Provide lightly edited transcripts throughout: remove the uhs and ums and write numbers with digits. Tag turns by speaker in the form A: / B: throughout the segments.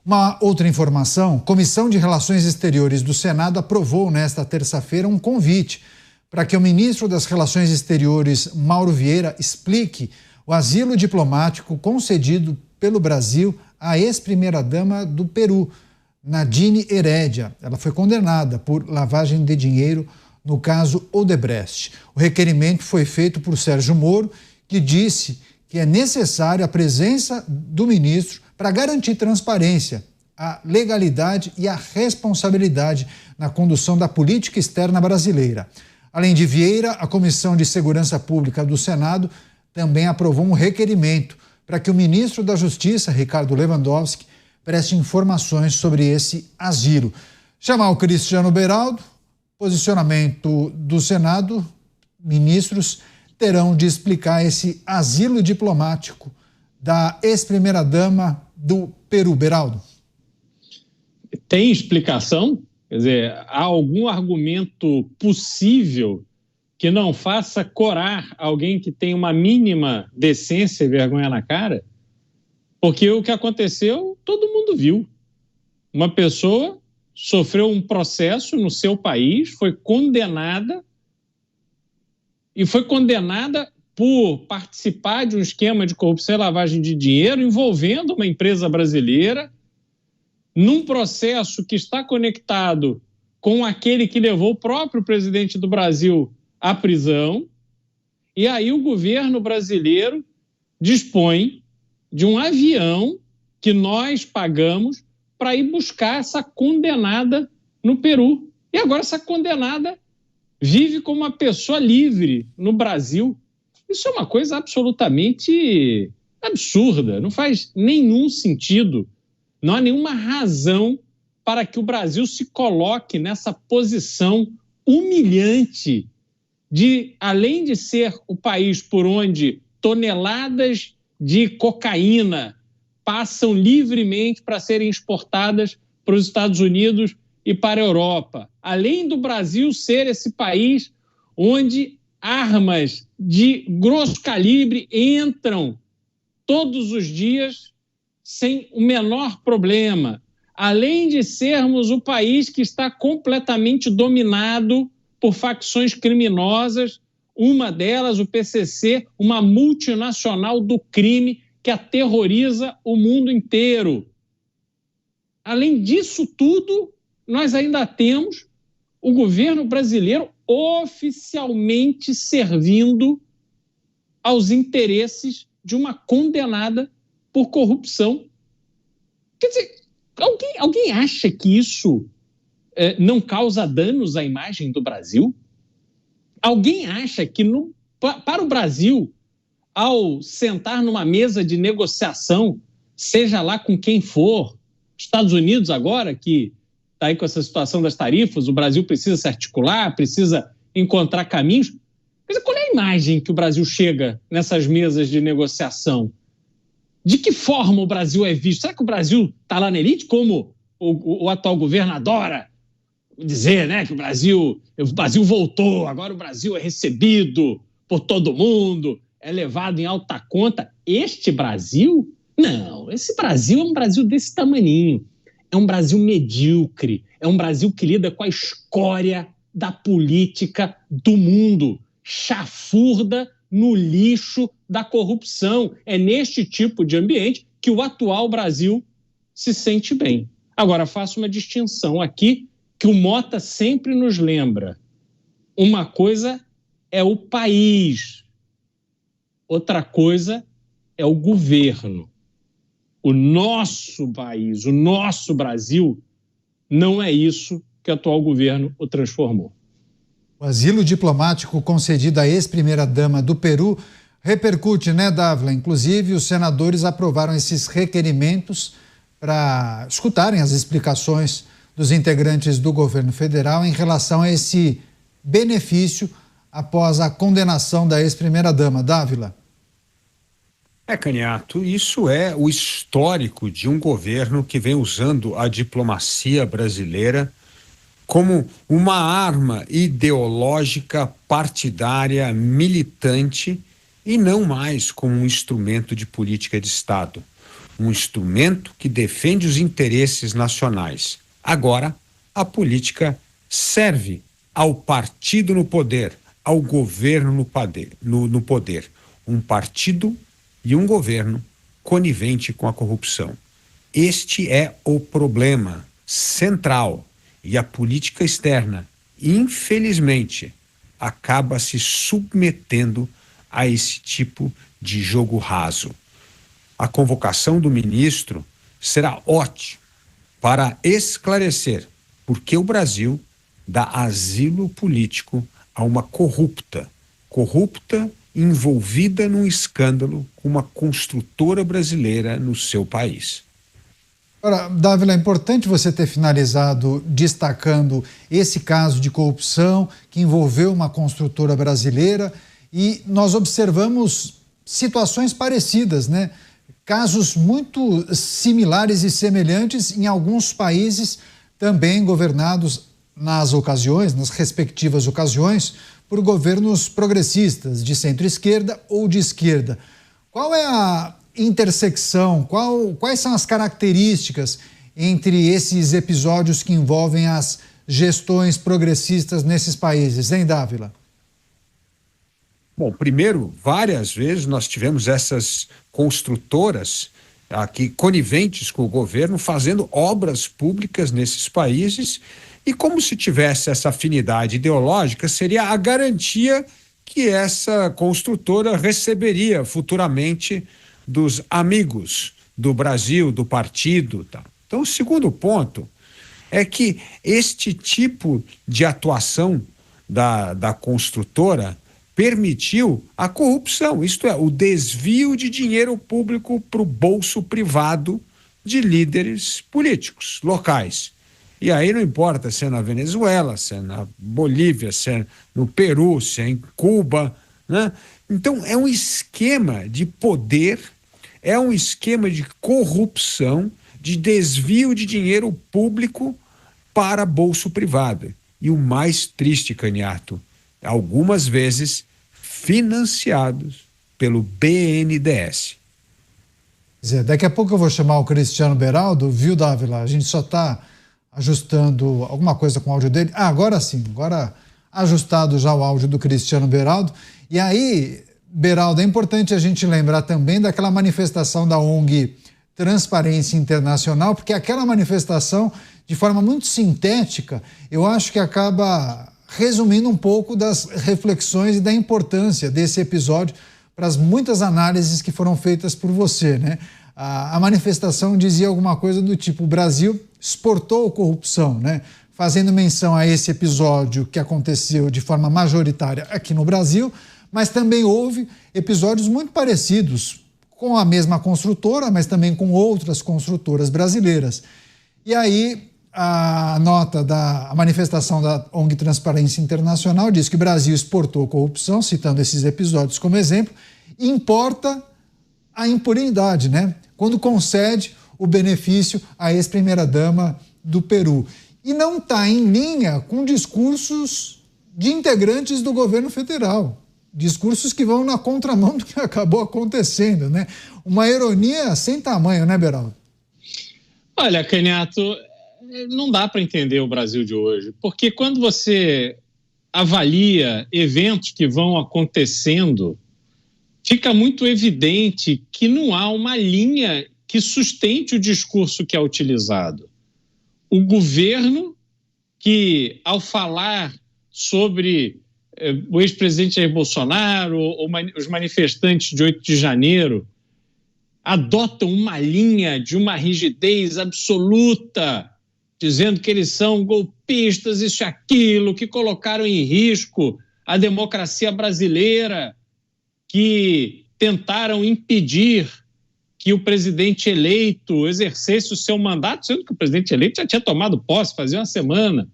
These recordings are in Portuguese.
A: Uma outra informação: a Comissão de Relações Exteriores do Senado aprovou nesta terça-feira um convite para que o ministro das Relações Exteriores, Mauro Vieira, explique o asilo diplomático concedido pelo Brasil à ex-primeira-dama do Peru, Nadine Heredia. Ela foi condenada por lavagem de dinheiro no caso Odebrecht. O requerimento foi feito por Sérgio Moro, que disse que é necessária a presença do ministro para garantir transparência, a legalidade e a responsabilidade na condução da política externa brasileira. Além de Vieira, a Comissão de Segurança Pública do Senado também aprovou um requerimento para que o ministro da Justiça, Ricardo Lewandowski, preste informações sobre esse asilo. Chamar o Cristiano Beraldo, posicionamento do Senado, ministros terão de explicar esse asilo diplomático da ex-primeira-dama do Peru. Beraldo.
B: Tem explicação? Quer dizer, há algum argumento possível que não faça corar alguém que tem uma mínima decência e vergonha na cara? Porque o que aconteceu, todo mundo viu. Uma pessoa sofreu um processo no seu país, foi condenada por participar de um esquema de corrupção e lavagem de dinheiro envolvendo uma empresa brasileira, num processo que está conectado com aquele que levou o próprio presidente do Brasil à prisão, e aí o governo brasileiro dispõe de um avião que nós pagamos para ir buscar essa condenada no Peru. E agora essa condenada vive como uma pessoa livre no Brasil. Isso é uma coisa absolutamente absurda, não faz nenhum sentido. Não há nenhuma razão para que o Brasil se coloque nessa posição humilhante de, além de ser o país por onde toneladas de cocaína passam livremente para serem exportadas para os Estados Unidos e para a Europa, além do Brasil ser esse país onde armas de grosso calibre entram todos os dias sem o menor problema, além de sermos o país que está completamente dominado por facções criminosas, uma delas, o PCC, uma multinacional do crime que aterroriza o mundo inteiro. Além disso tudo, nós ainda temos o governo brasileiro oficialmente servindo aos interesses de uma condenada por corrupção. Quer dizer, alguém acha que isso não causa danos à imagem do Brasil? Alguém acha que para o Brasil, ao sentar numa mesa de negociação, seja lá com quem for, Estados Unidos agora, que está aí com essa situação das tarifas, o Brasil precisa se articular, precisa encontrar caminhos. Quer dizer, qual é a imagem que o Brasil chega nessas mesas de negociação? De que forma o Brasil é visto? Será que o Brasil está lá na elite, como o atual governo adora dizer, né, que o Brasil voltou, agora o Brasil é recebido por todo mundo, é levado em alta conta? Este Brasil? Não, esse Brasil é um Brasil desse tamaninho. É um Brasil medíocre, é um Brasil que lida com a escória da política do mundo, chafurda no lixo da corrupção. É neste tipo de ambiente que o atual Brasil se sente bem. Agora, faço uma distinção aqui que o Mota sempre nos lembra. Uma coisa é o país, outra coisa é o governo. O nosso país, o nosso Brasil, não é isso que o atual governo o transformou.
A: O asilo diplomático concedido à ex-primeira-dama do Peru repercute, né, Dávila? Inclusive, os senadores aprovaram esses requerimentos para escutarem as explicações dos integrantes do governo federal em relação a esse benefício após a condenação da ex-primeira-dama. Dávila.
C: Canhato, isso é o histórico de um governo que vem usando a diplomacia brasileira como uma arma ideológica, partidária, militante e não mais como um instrumento de política de Estado. um instrumento que defende os interesses nacionais. Agora, a política serve ao partido no poder, ao governo no poder. Um partido e um governo conivente com a corrupção. Este é o problema central e a política externa, infelizmente, acaba se submetendo a esse tipo de jogo raso. A convocação do ministro será ótima para esclarecer por que o Brasil dá asilo político a uma corrupta envolvida num escândalo com uma construtora brasileira no seu país.
A: Ora, Dávila, é importante você ter finalizado destacando esse caso de corrupção que envolveu uma construtora brasileira e nós observamos situações parecidas, né? Casos muito similares e semelhantes em alguns países também governados nas respectivas ocasiões, por governos progressistas, de centro-esquerda ou de esquerda. Qual é a intersecção, quais são as características entre esses episódios que envolvem as gestões progressistas nesses países, hein, Dávila?
C: Bom, primeiro, várias vezes nós tivemos essas construtoras aqui coniventes com o governo fazendo obras públicas nesses países e como se tivesse essa afinidade ideológica, seria a garantia que essa construtora receberia futuramente dos amigos do Brasil, do partido. Tá? Então, o segundo ponto é que este tipo de atuação da construtora permitiu a corrupção, isto é, o desvio de dinheiro público para o bolso privado de líderes políticos locais. E aí não importa se é na Venezuela, se é na Bolívia, se é no Peru, se é em Cuba, né? Então é um esquema de poder, é um esquema de corrupção, de desvio de dinheiro público para bolso privado. E o mais triste, Caniato, algumas vezes financiados pelo BNDES.
A: Daqui a pouco eu vou chamar o Cristiano Beraldo, viu, Dávila? A gente só está ajustando alguma coisa com o áudio dele. Agora sim, agora ajustado já o áudio do Cristiano Beraldo. E aí, Beraldo, é importante a gente lembrar também daquela manifestação da ONG Transparência Internacional, porque aquela manifestação, de forma muito sintética, eu acho que acaba resumindo um pouco das reflexões e da importância desse episódio para as muitas análises que foram feitas por você, né? A manifestação dizia alguma coisa do tipo: o Brasil exportou corrupção, né? Fazendo menção a esse episódio que aconteceu de forma majoritária aqui no Brasil, mas também houve episódios muito parecidos com a mesma construtora, mas também com outras construtoras brasileiras. E aí a nota da manifestação da ONG Transparência Internacional diz que o Brasil exportou corrupção, citando esses episódios como exemplo, e importa a impunidade, né? Quando concede o benefício à ex-primeira-dama do Peru. E não está em linha com discursos de integrantes do governo federal. Discursos que vão na contramão do que acabou acontecendo, né? Uma ironia sem tamanho, né, Beraldo?
B: Olha, Caniato, não dá para entender o Brasil de hoje, porque quando você avalia eventos que vão acontecendo, fica muito evidente que não há uma linha que sustente o discurso que é utilizado. O governo que, ao falar sobre o ex-presidente Jair Bolsonaro ou os manifestantes de 8 de janeiro, adotam uma linha de uma rigidez absoluta, dizendo que eles são golpistas, isso e aquilo, que colocaram em risco a democracia brasileira, que tentaram impedir que o presidente eleito exercesse o seu mandato, sendo que o presidente eleito já tinha tomado posse fazia uma semana.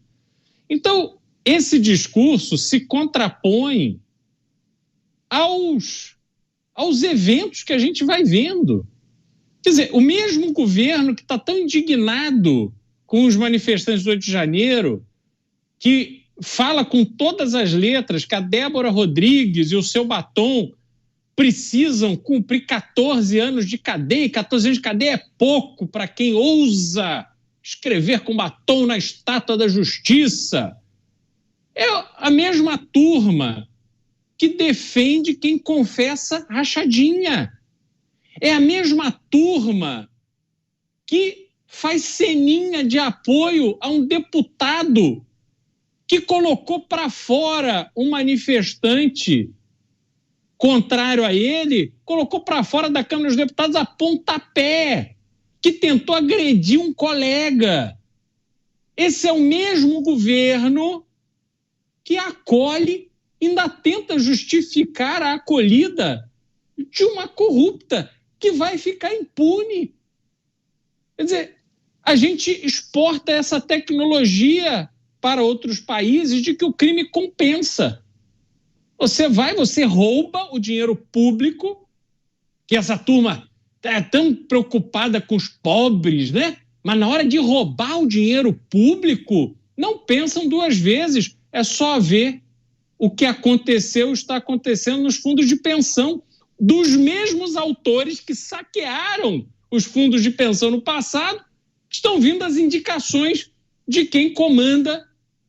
B: Então, esse discurso se contrapõe aos eventos que a gente vai vendo. Quer dizer, o mesmo governo que está tão indignado com os manifestantes do 8 de janeiro, que fala com todas as letras que a Débora Rodrigues e o seu batom precisam cumprir 14 anos de cadeia. 14 anos de cadeia é pouco para quem ousa escrever com batom na estátua da justiça. É a mesma turma que defende quem confessa rachadinha. É a mesma turma que faz ceninha de apoio a um deputado que colocou para fora um manifestante contrário a ele, colocou para fora da Câmara dos Deputados a pontapé, que tentou agredir um colega. Esse é o mesmo governo que acolhe, ainda tenta justificar a acolhida de uma corrupta que vai ficar impune. Quer dizer, a gente exporta essa tecnologia para outros países de que o crime compensa. Você rouba o dinheiro público, que essa turma é tão preocupada com os pobres, né? Mas na hora de roubar o dinheiro público, não pensam duas vezes. É só ver o que aconteceu, está acontecendo nos fundos de pensão dos mesmos autores que saquearam os fundos de pensão no passado, estão vindo as indicações de quem comanda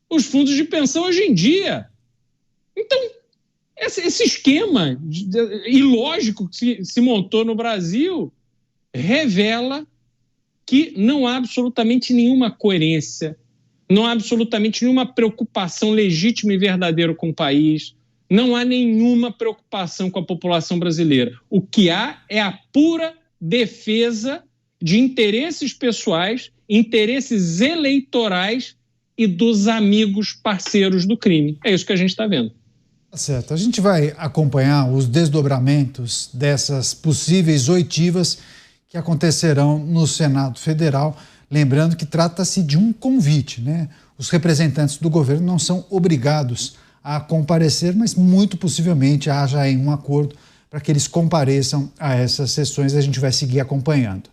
B: os fundos de pensão hoje em dia. Então, esse esquema ilógico que se montou no Brasil revela que não há absolutamente nenhuma coerência, não há absolutamente nenhuma preocupação legítima e verdadeira com o país, não há nenhuma preocupação com a população brasileira. O que há é a pura defesa de interesses pessoais, interesses eleitorais e dos amigos parceiros do crime. É isso que a gente está vendo.
A: Tá certo. A gente vai acompanhar os desdobramentos dessas possíveis oitivas que acontecerão no Senado Federal. Lembrando que trata-se de um convite, né? Os representantes do governo não são obrigados a comparecer, mas muito possivelmente haja aí um acordo para que eles compareçam a essas sessões. A gente vai seguir acompanhando.